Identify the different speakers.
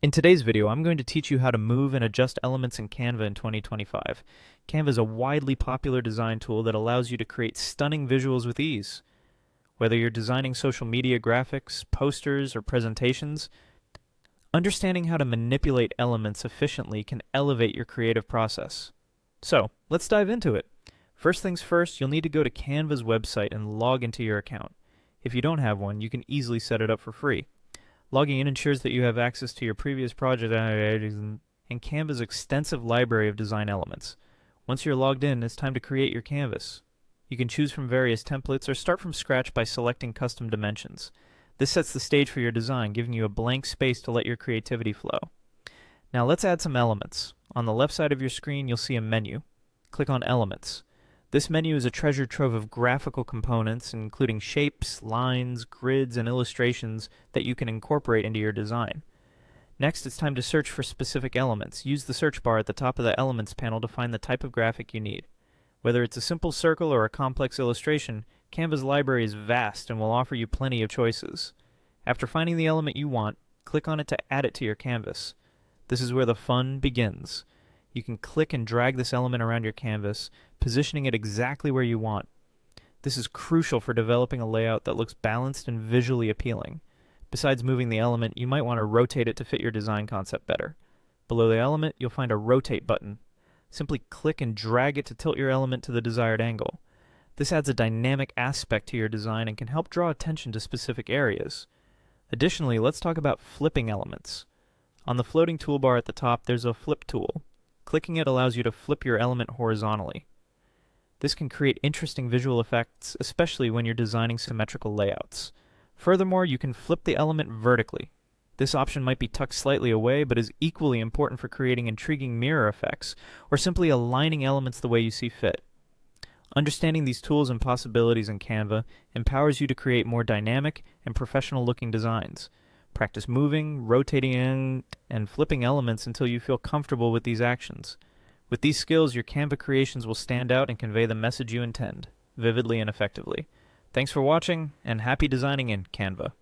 Speaker 1: In today's video, I'm going to teach you how to move and adjust elements in Canva in 2025. Canva is a widely popular design tool that allows you to create stunning visuals with ease. Whether you're designing social media graphics, posters, or presentations, understanding how to manipulate elements efficiently can elevate your creative process. So, let's dive into it. First things first, you'll need to go to Canva's website and log into your account. If you don't have one, you can easily set it up for free. Logging in ensures that you have access to your previous project and Canva's extensive library of design elements. Once you're logged in, it's time to create your canvas. You can choose from various templates or start from scratch by selecting custom dimensions. This sets the stage for your design, giving you a blank space to let your creativity flow. Now let's add some elements. On the left side of your screen, you'll see a menu. Click on Elements. This menu is a treasure trove of graphical components, including shapes, lines, grids, and illustrations that you can incorporate into your design. Next, it's time to search for specific elements. Use the search bar at the top of the Elements panel to find the type of graphic you need. Whether it's a simple circle or a complex illustration, Canva's library is vast and will offer you plenty of choices. After finding the element you want, click on it to add it to your canvas. This is where the fun begins. You can click and drag this element around your canvas, positioning it exactly where you want. This is crucial for developing a layout that looks balanced and visually appealing. Besides moving the element, you might want to rotate it to fit your design concept better. Below the element, you'll find a Rotate button. Simply click and drag it to tilt your element to the desired angle. This adds a dynamic aspect to your design and can help draw attention to specific areas. Additionally, let's talk about flipping elements. On the floating toolbar at the top, there's a Flip tool. Clicking it allows you to flip your element horizontally. This can create interesting visual effects, especially when you're designing symmetrical layouts. Furthermore, you can flip the element vertically. This option might be tucked slightly away, but is equally important for creating intriguing mirror effects, or simply aligning elements the way you see fit. Understanding these tools and possibilities in Canva empowers you to create more dynamic and professional-looking designs. Practice moving, rotating, and flipping elements until you feel comfortable with these actions. With these skills, your Canva creations will stand out and convey the message you intend, vividly and effectively. Thanks for watching, and happy designing in Canva.